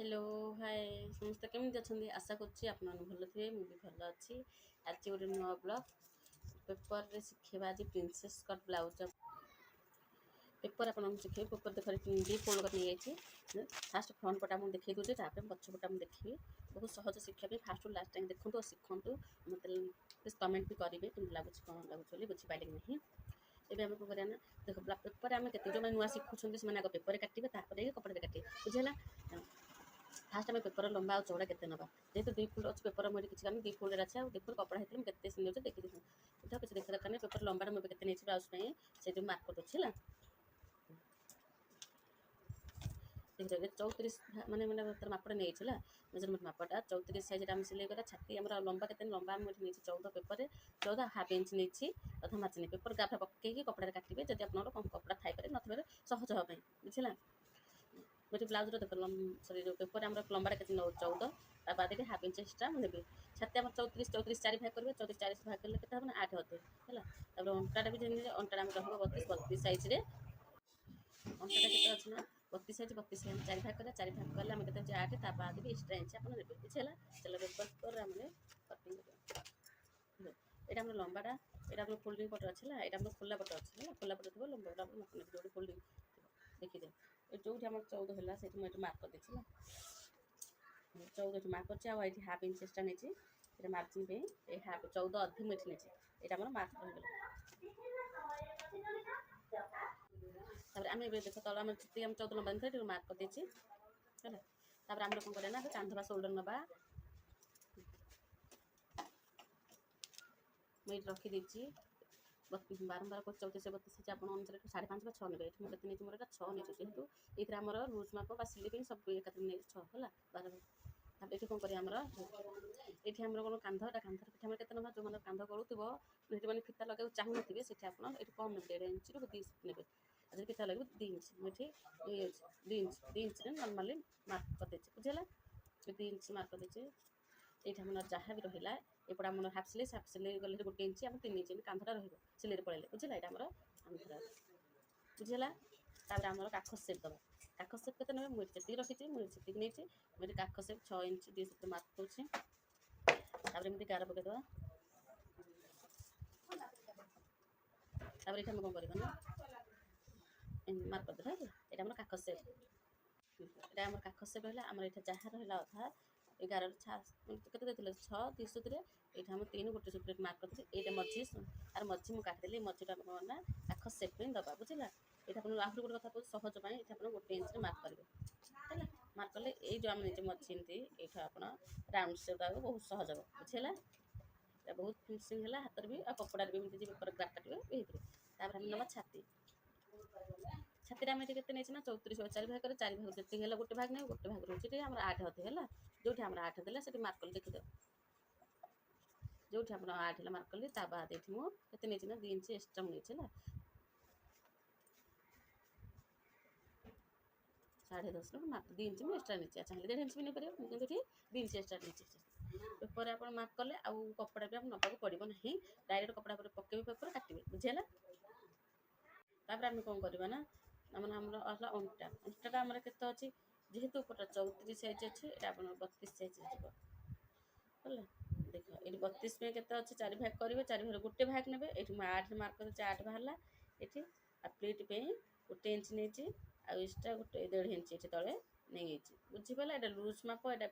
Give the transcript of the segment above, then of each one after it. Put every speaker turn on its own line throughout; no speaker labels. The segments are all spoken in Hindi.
हेलो हाय समस्त केमी अच्छा आशा कर भल थे मुझे भल अच्छी आज गोटे नुआ ब्लग पेपर रे शिखेबा आज प्रिंसेस कट ब्लाउज पेपर आप शिखे पेपर देख दी फोल्ड कर नहीं जाइए फास्ट फ्रंट पटा मुझे देखी दूसरे पछपटा मुझे देखी बहुत सहज शिक्षा फास्ट लास्ट टाइम देखूँ और शिखु मत प्लीज कमेंट भी करेंगे कि लगुच कौन लगुच बुझीपारे कि नहीं ଏବେ ଆମେ କ'ଣ କରିବା ନା ଦେଖ ପେପରରେ ଆମେ କେତେ ଯେଉଁମାନେ ନୂଆ ଶିଖୁଛନ୍ତି ସେମାନେ ଆଗ ପେପରରେ କାଟିବେ ତାପରେ କପଡ଼ାରେ କାଟିବେ ବୁଝିହେଲା। फास्ट आम पेपर लंबा और चौड़ा के नवा जेहतु 2 फुट अच्छे पेपर मुझे किसी काम 2 फुट अच्छे देखो कपड़ा होते मुझे केते सीन देखी देखो किसी देखा दरकार नहीं पेपर लंबा मुझे केते नहीं ब्लाउज से जो मार्क अच्छे है देखिए 34 माने मैंने मापटा नहीं मेजरमेंट मापटा 34 साइज आम सिलाई करा छाती आम लंबा के लंबा नहीं 14 पेपर 14 हाफ इंच नहीं अधा मार्च पेपर गाफा पकईकि कपड़ा काटे जब आप कपड़ा थाईपे नए सहज हाँपाई बुझेगा। मुझे ब्लाउज देख सरी जो पेपर आम लंबा के 14 बाद हाफ इंच एक्सट्रा मुझे छाती आम 34 4 भाग करेंगे 34 4 भाग कले के 8 अधे है अंटा भी अंटा रहा 32 साइज अंटाटा के अच्छे ना 32 साइज 32 4 भाग करा 4 भाग कले आम के 8 बाद भी एक्सट्रा इंच आप बुझेगा। चलो पेपर आम कटिंग यहाँ लंबाटा यहाँ फोल्डिंग पट अच्छे यहाँ खोला पट अच्छे खोला पट थोड़ा लंबा जो फोल्डिंग देखिए जो आम 14 है से मार्क कर देना 14 मार्क कर हाफ इंच एक्सट्रा नहीं मार्जिन पे हाफ 14 अधी मीट नहीं यहाँ मार्क रही आम देख तल आम 14 लंबा नहीं मार्क कर देती है आम कौन करें ना कांधवा शोल्डर नवा मुझे रखीदी बारंबार कर 34 32 आप अनुसार 5.5 6 ने मुझे नहीं मोर 6 नहीं जेहतु ये आम लूज माप सिलेई सब एक नहीं 6 है 12 ये कौन करें ये कौन कांधटा कांधर के ना जो मैंने कांध गलुव ये मैंने फिता लगे चाहूँ थे आप कम ने 1.5 इंच 2 इंच ने आज फिता लगे 2 इंच मुझे 2 इंच नॉर्मली मार्क कर देचे बुझेगा 2 इंच मार्क कर देचे ये मन जहाँ भी रहा एपटा आम हाफ सिलाई गले 1 इंच आम 3 इंच कांधटा रही पड़े बुझेगा यहाँ आमर बुझेगा आम काख सेप दबा काख सेप के मुझे जी रखी मुझे नहीं मुझे काख सेप 6 इंच दी से मार्क कर एमती गार पकईदे ये कौन करना मार्क करदे यहाँ काख सेप यहाँ आम काख सेप है आम जहाँ रहा अधा 11 के 6 2 सूत्र ये आम 3 गोटे सूत्र मार्क करते ये मझी आर मझी मुझे काटिदेली मझीटा ना काख सेप दबा बुझेगा। ये आहरी गोटे कथा बहुत सहज पाई ये 1 इंच मार्क करेंगे है मार्क कले ये जो आम निजे मझी ये आप राउंड सेप बहुत सहज हम बुझेगा बहुत फिनिशिंग है हाथ भी आ कपड़ा भी एमती पेपर ग्राफ काटे तापर ना छाती छाती आम ये नहीं ना 34 4 भाग कर 4 भाग जी है गोटे भाग नहीं गोटे भाग रोचे आम 8 अधे है जो आम 8 देला से मार्क कले देखिद जो आप 8 है मार्क कली बाद ये मुझे नहीं ना 2 इंच एक्सट्रा नहीं है 10.5 मार्क 2 इंच मुझे एक्सट्रा नहीं चाहिए 1.5 इंच भी नहीं पारे मुझे 2 इंच एक्सट्रा नहीं पेपर आप मार्क कले आउ कपड़ा भी आप नवाक पड़ो ना डायरेक्ट कपड़ा पर पकेबे पेपर काटे बुझेगा। तापर आम कौन करवा ना मैंने आमर अंटा अंटाटा आम के अच्छी जेहेतु ऊपर 34 साइज अच्छे ये आप 32 साइज है देख ये 32 में केते अच्छे 4 भाग करेंगे 4 भाग गोटे भाग ने ये 8 मार्क कर 8 बाहर ये प्लेट पे 1 इंच नहीं एक्सट्रा गोटे 1.5 इंच ये तले नहीं बुझीपारा ये लूज माप ये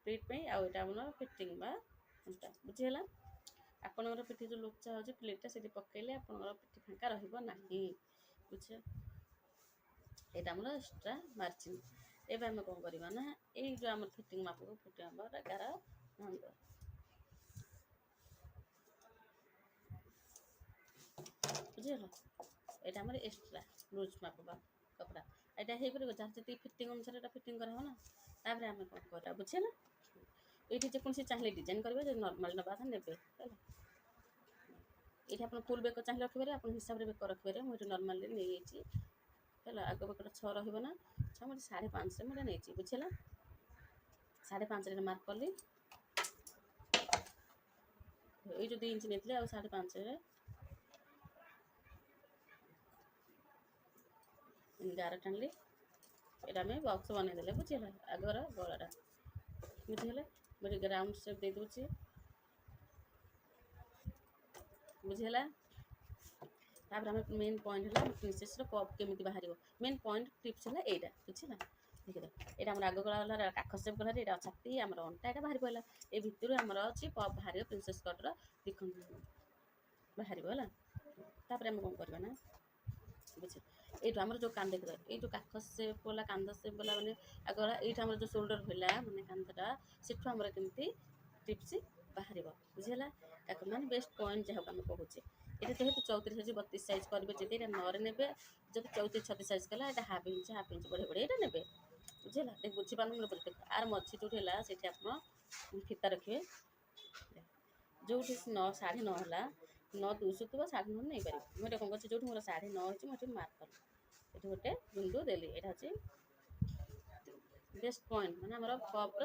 प्लेट पे आम फिटिंग अंटा बुझीगला आपणकर पिठी जो लोचा हो प्लेटा से पकड़े आपंकर पिठी फाँका रहा बुझे यहाँ आम एक्सट्रा मार्जिन एवं आम कौन करवा ना ये जो आम फिटिंग माप को फिटिंग माप 11 15 बुझेगा यहाँ आम एक्सट्रा लूज माप कपड़ा यहाँ हो पार जहाँ जी फिटिंग अनुसार फिटिंग कराव ना तापर आम कौन कर बुझे ना ये जेकोसी चाहिए डिजाइन करेंगे नर्माल नवा ने ये आप फुल बेक चाहिए रखिपारे आप हिसाब से बेक रखिपारे मुझे नर्माली नहीं है आग बेकटा 6 रहा 6 मुझे 5.5 मुझे नहीं बुझेगा 5.5 मार्क कली ये जो 2 इंच नहीं आ 5.5 गार टाणिली এটা আমি বক্স ବନେଇଦେଲେ ବୁଝିହେଲା ଆଗର ଗଳାଟା ବୁଝିହେଲା ମୁଁ ଟିକେ ରାଉଣ୍ଡ ସେପ୍ ଦେଇ ଦେଉଛି ବୁଝିହେଲା। ତାପରେ ଆମେ ମେନ୍ ପଏଣ୍ଟ ହେଲା ପ୍ରିନ୍ସେସ୍ର ପପ୍ କେମିତି ବାହାରିବ ମେନ୍ ପଏଣ୍ଟ ଟିପ୍ସ ହେଲା ଏଇଟା ବୁଝିଲା। ଦେଖିଦ ଏଇଟା ଆମର ଆଗ ଗଳା ହେଲା କାଖ ସେପ୍ ଗଳାରେ ଏଇଟା ଛାତି ଆମର ଅଣ୍ଟା ଏଇଟା ବାହାରି ପଡ଼ିଲା ଏ ଭିତରୁ ଆମର ଅଛି ପପ୍ ବାହାରିବ ପ୍ରିନ୍ସେସ୍ କଟ୍ର ଦେଖନ୍ତୁ ବାହାରିବ ହେଲା। ତାପରେ ଆମେ କ'ଣ କରିବା ନା ବୁଝି এইটু আমার যে কান দেখে এইটু কাখ সেপ বলা কান্ধ সেপ বলা মানে আগলা এইটা আমার যে শোল্ডর হইলা মানে কান্ধটা সেঠু আমার কেমতি টিপসি বাহারিব বুঝিলা কাকু মানে বেস্ট পয়েন্ট যাহাকে আমি কହୁଛେ এটা যেহেতু 34 আছে 32 সাইজ করবে যদি এটা নরে নেবে যদি 34 36 সাইজ কলা এটা হাফ ইঞ্চ বড়ে বড়ে এটা নেবে বুঝিলা দেখ বুঝি পারু না বুঝি আর মঝি যোটি হেলা সেটি আপন ফিতা রাখিবে ଯୋଉଠି 9 9.5 ହେଲା 9 200 ଥିବ 9.5 ନେଇପାରିବେ ମୁଁ ଏଇଟା କ'ଣ କରୁଛି ଯୋଉଠି ମୋର 9.5 ହେଇଛି ମୁଁ ଏଠି ମାର୍କ କଲି ଏଠି ଗୋଟେ ବିନ୍ଦୁ ଦେଲି ଏଇଟା ହେଉଛି ବେଷ୍ଟ ପଏଣ୍ଟ ମାନେ ଆମର ପପ୍ର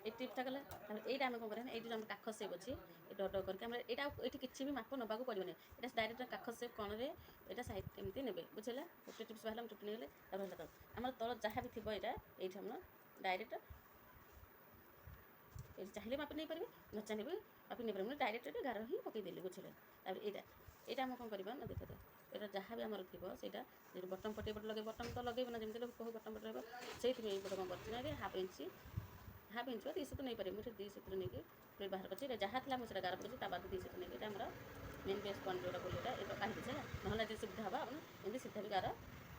এই টিପ୍ଟା କଲେ ତାପରେ ଏଇଟା ଆମେ କ'ଣ କରିବା ନା ଏଇଠି ଆମର କାଖ ସେପ୍ ଅଛି ଏ ଡଟ୍ ଡଟ୍ କରିକି ଆମର ଏଇଟା ଏଇଠି କିଛି ବି ମାପ ନେବାକୁ ପଡ଼ିବନି ଏଇଟା ଡାଇରେକ୍ଟ କାଖ ସେପ୍ କଣରେ ଏଇଟା ସାଇଡ୍ ଏମିତି ନେବେ ବୁଝିଲା ଗୋଟେ ଟିପ୍ସ ବାହାରିଲା ମୁଁ ଟିପ୍ସ ନେଇଗଲେ ତାପରେ ହେଲା ଆମର ତଳ ଯାହା ବି ଥିବ ଏଇଟା ଏଇଠି ଆମର ଡାଇରେକ୍ଟ ଏଇଠି ଚାହିଁଲେ ମାପି ନେଇପାରିବେ ନ ଚାହିଁଲେ ବି ମାପି ନେଇପାରିବେ ମୁଁ ଡାଇରେକ୍ଟ ଏଠି ଗାର ହିଁ ପକାଇଦେଲି ବୁଝିଲେ। ତାପରେ ଏଇଟା ଆମେ କ'ଣ କରିବା ନା ଦେଖ ଏଇଟା ଯାହା ବି ଆମର ଥିବ ସେଇଟା ଯଦି ବଟମ୍ ପଟେ ଏପଟେ ଲଗେଇ ବଟମ୍ ତ ଲଗେଇବ ନା ଯେମିତି କହୁ ବଟମ୍ ପଟେ ରହିବ ସେଇଥିପାଇଁ ଏଇପଟେ କ'ଣ କରିଛି ନା ହାଫ୍ ଇଞ୍ଚ ବା 2 ସୁତ ନେଇପାରିବେ ମୁଁ ଏଠି 2 ସୁତରେ ନେଇକି ପ୍ଲେଟ୍ ବାହାର କରିଛି ଏଇଟା ଯାହା ଥିଲା ମୁଁ ସେଇଟା ଗାର ପଡ଼ିଛି ତା ବାଦ 2 ସୁତ ନେଇକି ଏଇଟା ଆମର ମେନ୍ ବେସ୍ ପଏଣ୍ଟ ଯେଉଁଟା ବୋଲି ଏଇଟା କାଢ଼ିଦେଇଛି ହେଲା ନହେଲେ ଯଦି ସୁବିଧା ହେବ ଆପଣ ଏମିତି ସିଧା ବି ଗାର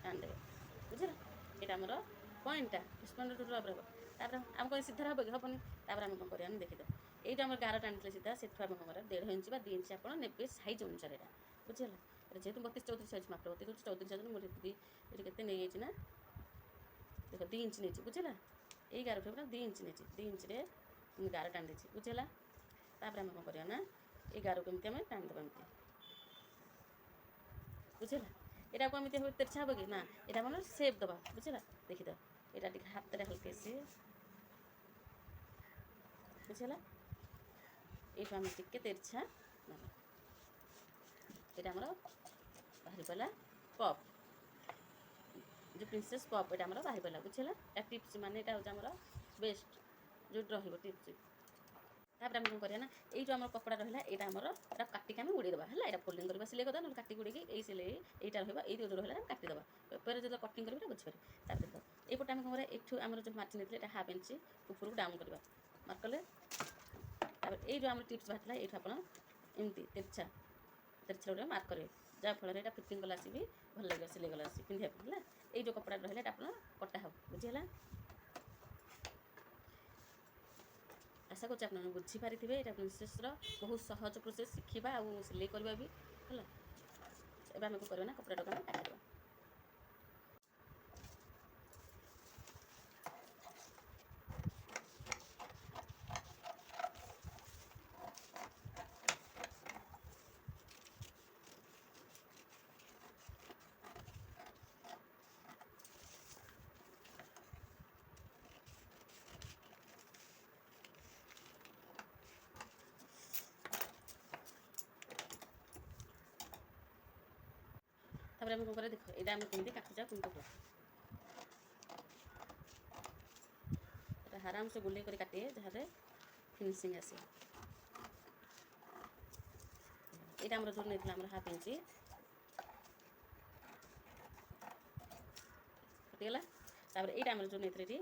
ଟାଣିଦେବେ ବୁଝିଲେ। ଏଇଟା ଆମର ପଏଣ୍ଟଟା ବେସ୍ ପଏଣ୍ଟ ଟୋଟାଲ୍ ରହିବ ତାପରେ ଆମେ କ'ଣ ସିଧା ହେବ କି ହେବନି ତାପରେ ଆମେ କ'ଣ କରିବା ଦେଖିଦେବା এইটা আমার গার টানিলে সিধা সেঠু আমি কম 1.5 ইঞ্চ বা 2 ইঞ্চ আপনার নেবে সাইজ অনুসারে এটা বুঝিগলা এটা যেহেতু 32 34 সাইজ মাপটা 32 34 সাইজ মোট এটি কেতে নেই যাইছি না দেখ 2 ইঞ্চ নেইছি বুঝিলা এই গার উঠে 2 ইঞ্চ নেইছি 2 ইঞ্চরে গার টানি দিয়েছি বুঝিগলা তারপরে আমি কম করিয়া না এই গার কেমতি আমি টানি দেবা এমতি বুঝিলা এটা এমতি হবে তেরছা হবে কি না এটা আমার সেপ দেবা বুঝিলা দেখি দাও এটা টিকে হাতটা হালকা এসে বুঝিলা এইটু আমি টিকে তেরছা নেবা এটা আমার বাহারি পড়া পপ যে প্রিন্সেস পপ এটা আমার বাহারি পড়া বুঝিলা এটা টিপস মানে এটা হচ্ছে আমার বেস্ট যেটা রহব টিপস তারপরে আমি কম করিয়া না এই যে আমার কপড়া রহিলা এটা আমার এটা কাটিকি আমি উড়াই দেবা হল এটা ফোল্ডিং করা সিলাই কথা না কাটি উড়াইকি এই সিলাই এইটা রহবা এই যে রহিলা কাটি দেবা পরে যেটা কটিং করবে এটা বুঝিপারে তারপরে দেখ এইপটে আমি কম করা একটু আমার যে মার্জিন নেইলে এটা হাফ ইঞ্চি উপরକୁ ডাউন করা মার্ক কলে তারপরে এই যে আমার টিপস বাহারা এইটা আপনার এমতি তেরছা তেরছা মার্ক করবে যাফଳରେ এটা ଫିଟିଂ ଗଲା ଆସିବି ଭଲ ଲାଗିବ ସିଲେଇ ଗଲା ଆସି ପିନ୍ଧିବାକୁ ହେଲା ଏଇ ଯେଉଁ କପଡ଼ା ରହିଲା ଏଇଟା ଆପଣ କଟା ହେବ ବୁଝିହେଲା। ଆଶା କରୁଛି ଆପଣମାନେ ବୁଝିପାରିଥିବେ ଏଇଟା ପ୍ରିନ୍ସେସ୍ର ବହୁତ ସହଜ ପ୍ରୋସେସ୍ ଶିଖିବା ଆଉ ସିଲେଇ କରିବା ବି ହେଲା। ଏବେ ଆମେ କ'ଣ କରିବା ନା କପଡ଼ାଟାକୁ ଆମେ କାଟିଦେବା তারপরে আমি কম করে দেখো এটা আমি কেমতি কাটিছা কিন্তু এটা আরামসে গুলেই করে কাটিয়ে যাহাতে ফিনিশিং আসে এটা আমরা জোর নিয়েছিলাম আমরা হাফ ইঞ্চি কাটিগলা তারপরে এইটা আমরা জোর নিয়েছিল এটি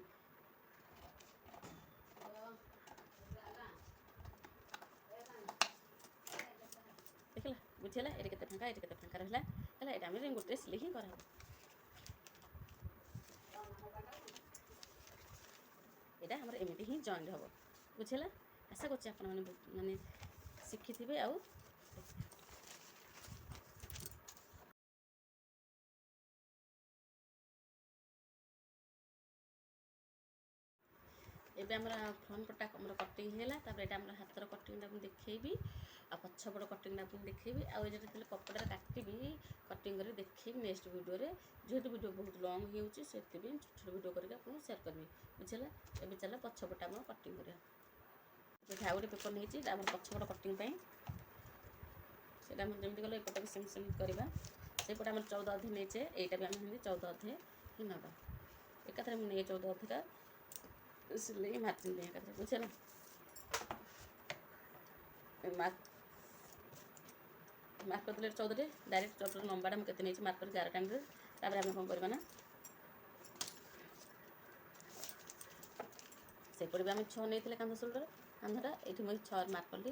ଦେଖିଲା ବୁଝିହେଲା ଏଠି କେତେ ଫାଙ୍କା ଏଠି କେତେ ଫାଙ୍କା ରହିଲା ହେଲା ଏଇଟା ଆମେ ଗୋଟେ ସିଲେଇ ହିଁ କରାହେବ ଏଇଟା ଆମର ଏମିତି ହିଁ ଜଏଣ୍ଟ ହେବ ବୁଝିହେଲା। ଆଶା କରୁଛି ଆପଣମାନେ ମାନେ ଶିଖିଥିବେ ଆଉ ଏବେ ଆମର ଫ୍ରଣ୍ଟ ପଟା ଆମର କଟିଂ ହେଲା ତାପରେ ଏଇଟା ଆମର ହାତର କଟିଂଟା ମୁଁ ଦେଖେଇବି ଆଉ ପଛପଟ କଟିଂଟା ମୁଁ ଦେଖେଇବି ଆଉ ଏଇଟା ଯେତେବେଳେ କପଡ଼ାରେ କାଟିବି କଟିଂ କରି ଦେଖେଇବି ନେକ୍ସଟ ଭିଡ଼ିଓରେ ଯେହେତୁ ଭିଡ଼ିଓ ବହୁତ ଲଙ୍ଗ୍ ହେଇଯାଉଛି ସେଥିପାଇଁ ଛୋଟ ଛୋଟ ଭିଡ଼ିଓ କରିକି ଆପଣଙ୍କୁ ସେୟାର କରିବି ବୁଝିହେଲା। ଏବେ ଚାଲ ପଛପଟ ଆମର କଟିଂ କରିବା ଏଠି ଆଉ ଗୋଟେ ପେପର୍ ନେଇଛି ଆମର ପଛପଟ କଟିଂ ପାଇଁ ସେଇଟା ଆମର ଯେମିତି ଗଲେ ଏପଟେ ବି ସେମିତି କରିବା ସେଇପଟେ ଆମର 14 ଅଧେ ନେଇଛେ ଏଇଟା ବି ଆମେ ସେମିତି 14 ଅଧେ ହିଁ ନେବା एकाथरे मुझे 14 अधिका सिलाई मार्जिन दें एकाथरे बुझे मार्क करदे 14 डायरेक्ट 14 लंबाटा मुझे नहीं मार्क कर 11 टाइम तापर आम कौन करवा ना सेपटे भी आम 6 नहीं कांध शोल्डर कांधटा ये मुझे 6 मार्क कली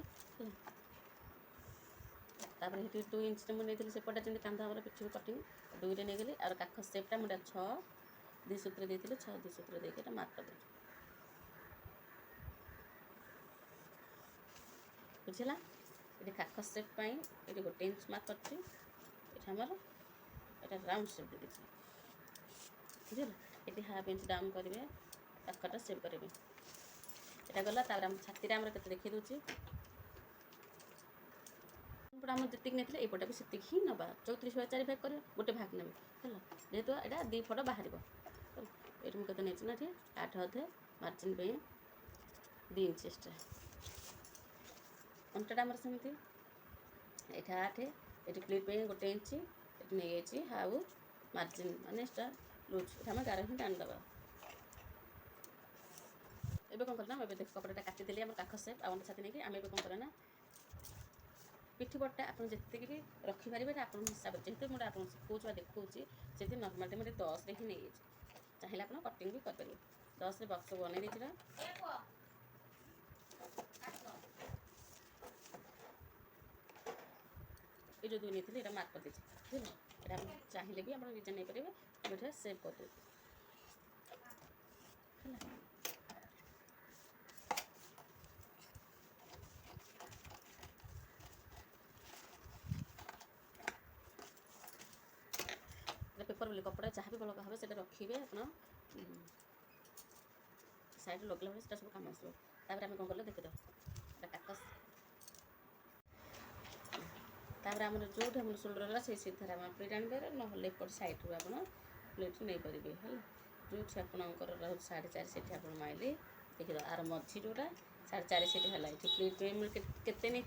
तापर ये 2 इंच मुझे सेपटा जमी कांध आम पिठी कटिंग 2 रे नहीं गली और काख सेपटा मुझे 6 2 सूत्र देते 6 2 सूत्र देके मार्क कर बुझला ये काख सेप ये गोटे इंच मार्क करमर ये राउंड सेप दे दीजिए बुझला ये हाफ इंच डाउन करेंगे काखटा सेप करेंगे यहाँ गला छाती आम के देखी दूसरी आम जी नहीं यपटा भी से ही नवा 34 भाग 4 भाग कर गोटे भाग ने जेहेतु यहाँ 2 फट बाहर ये मुझे नहीं ना 8 अधे मार्जिन पे 2 इंच एक्सट्रा अंटाटा आमर सेमती ये 8 ये प्लेट पे गोटे इंच ये नहीं हाउ मार्जिन मान एक्सट्रा लूज ये आम 11 ही टाणीदे एबे कौन करना देख कपड़ा काटिदेली आम काख सेप आम छाती नहीं आम कौन करना पिठी पट्टा आप जितकी भी रखिपारे आप हिसाब से जेहतु मुझे आपको शिखा देखा से नर्माली मुझे 10 रे ही नहीं चाहिए आप कटिंग भी करेंगे 10 रे बक्स बन देती ये जो 2 नहीं ये मार्क कर दीजिए बुझे यहाँ चाहिए भी आप डिजाइन नहीं पारे सेव कर दे पेपर बोले कपड़ा जहाँ भी बड़का हे से रखिए आप साइड लगला बेले सब कम आसो आम कौन कले देखिद काकस आम जो आम शोल्डर है से सीधार आम प्लेट आने ना एपट साइड्रु आप प्लेट नहीं पारे है जो आपंकर रोज 4.5 से आप माइले देखिद आर मझी जोटा 4.5 से है ये प्लेट के नहीं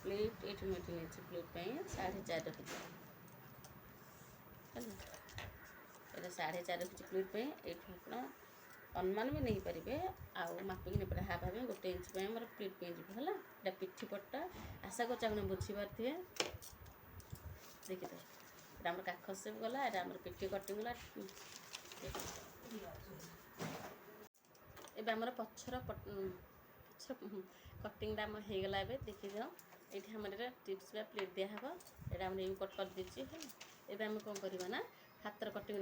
प्लेट ये नहीं प्लेट 4.5 रखी ये 4.5 रखी प्लेट ये अनुमान भी नहीं पारे आउ मापिक नहीं पारे हाफ हाफ गोटे इंच आम प्लेट पे जी है ये पिठी पट्टा आशा कर आपने बुझीपारे देखिए ये आम काख सेप गला ये आम पिठी कटिंग गला ए आमर पछर कटिंग आम हो गला देखी जाओ ये आम टिप्स बा प्लेट दिहब ये आम कट कर दीजिए है आम कौन करवा ना हाथर कटिंग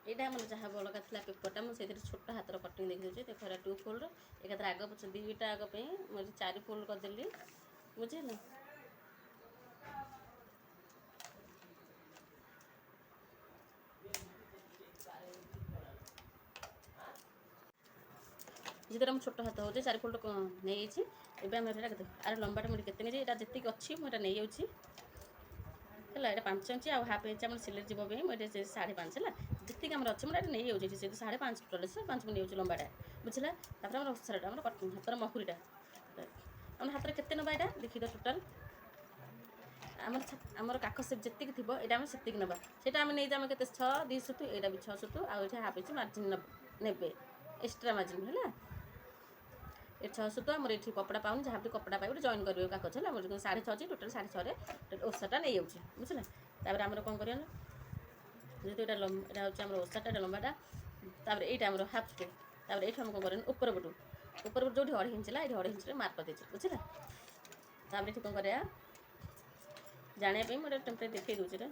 यहाँ आम जहाँ बलगा था पेपरटा मुझे छोट हाथर कटिंग देखी दूसरी देख 2 फोल्ड एक आग पचे 2टा आग मुझे 4 फोल्ड करदेली बुझे जिधर हम छोट हाथ हो 4 फोल्ड नहीं आर लंबाटा मुझे केते नहीं जी अच्छी मुझे नहीं जाऊँगी है ये 5 इंच आ हाफ इंच आम सिले जीव मुझे 5.5 है जितनी आम अच्छे मुझे नहीं जाऊँगी से 5.5 टोटल से 5 नहीं जाऊँगी लंबाटा बुझला आम ओसारा हाथर महुरीटा आम हाथ में के नवा यहाँ देखी टोटाल आमर काख सेप जी थी यहाँ से नवा से नहीं आम के 6 2 सुतु यहाँ भी 6 सुतु आठ हाफ इंच मार्जिन ने एक्सट्रा मार्जिन है ये 6 सुतु आम ये कपड़ा पाऊँ जहाँ भी कपड़ा पाइबे जॉइन करेंगे कागज है मुझे 6.5 अच्छी टोटाल 6.5 ओसाटा नहीं जाऊँगी बुझला तापर आम कौन करना जेहतु यहाँ हूँ आम ओसाटा लंबाटा यहाँ आम हाफ टू तापर ये आम कौन करें ऊपर पटू जो 2.5 इंच है ये 2.5 इंच मार्क कर दीजिए बुझला तापर ये कौन करा जानापी मुझे टेम्परेट देखी दूसरे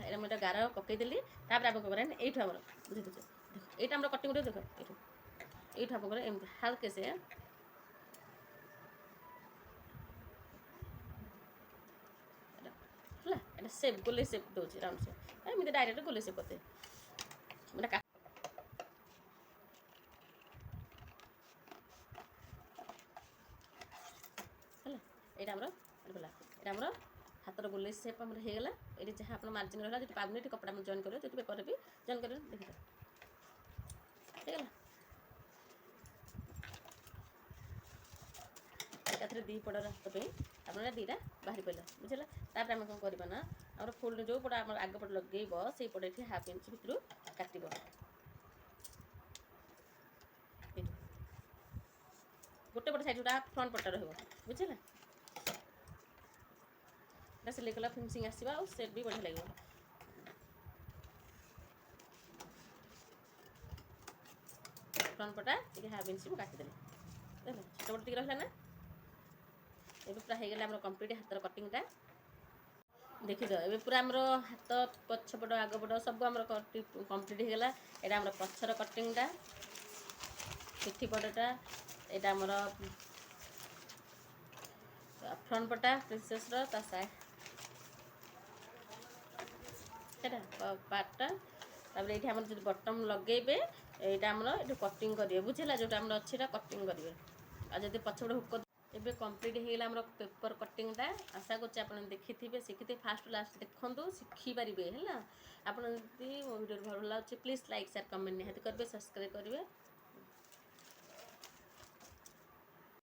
ये मुझे गार पकईदेली आप करें ये बुझे दीजिए देख ये कटिंग देख ये आप एमती हाल्के से है सेप गोले सेप दूसरी राउंड सेप एमती डायरेक्ट गोले सेप करते मतलब है ये हाथर गोले सेप हो गला ये जहाँ आप मार्जिन रहा जो पाबनी कपड़ा में जॉइन कर पेपर भी जॉइन कर देखिए ମଝିରେ ଦି ପଟର ହାତ ପାଇଁ আপনারা ଦୁଇଟା ବାହାରି ପଡ଼ିଲା ବୁଝିଲା। ତାପରେ ଆମେ କ'ଣ କରିବା ନା ଆମର ଫୁଲ୍ ଯେଉଁ ପଟ ଆମର ଆଗ ପଟ ଲଗେଇବ ସେଇ ପଟ ଏଠି ହାଫ୍ ଇଞ୍ଚ ଭିତରୁ କାଟିବ। ଗୋଟେ ପଟ ସାଇଡ୍ ଯୋଉଟା ଫ୍ରଣ୍ଟ ପଟ ରହିବ ବୁଝିଲା। এটা ସିଲେଇ କଲା ଫିନିସିଂ ଆସିବ ଆଉ ସେଟ୍ ବି ବଢ଼ିଆ ଲାଗିବ। ଫ୍ରଣ୍ଟ ପଟା ଟିକେ ହାଫ୍ ଇଞ୍ଚ ମୁଁ କାଟିଦେଲି ଦେଖ ଛୋଟ ପଟ ଟିକେ ରହିଲା ନା। ଏବେ ପୁରା ହେଇଗଲା ଆମର କମ୍ପ୍ଲିଟ୍ ହାତର କଟିଂଟା। ଦେଖିଛ ଏବେ ପୁରା ଆମର ହାତ ପଛପଟ ଆଗପଟ ସବୁ ଆମର କମ୍ପ୍ଲିଟ୍ ହେଇଗଲା। ଏଇଟା ଆମର ପଛର କଟିଂଟା, ପିଠି ପଟଟା, ଏଇଟା ଆମର ଫ୍ରଣ୍ଟ ପଟା ପ୍ରିନ୍ସେସ୍ର ତା ସାଇଡ୍ ସେଇଟା ପାର୍ଟଟା। ତାପରେ ଏଇଠି ଆମର ଯଦି ବଟମ୍ ଲଗେଇବେ এইটা আমরা একটু কটিং করিবে বুঝিলা, যেটা আমরা অছি এটা কটিং করিবে। আর যদি পছপটে হুক ଏବେ କମ୍ପ୍ଲିଟ୍ ହେଇଗଲା ଆମର ପେପର କଟିଂଟା। ଆଶା କରୁଛି ଆପଣ ଦେଖିଥିବେ ଶିଖିଥିବେ, ଫାଷ୍ଟ ଲାଷ୍ଟ ଦେଖନ୍ତୁ ଶିଖିପାରିବେ ହେଲା। ଆପଣ ଯଦି ମୋ ଭିଡ଼ିଓ ଭଲ ଲାଗୁଛି ପ୍ଲିଜ୍ ଲାଇକ୍ ସେୟାର କମେଣ୍ଟ ନିହାତି କରିବେ, ସବସ୍କ୍ରାଇବ୍ କରିବେ।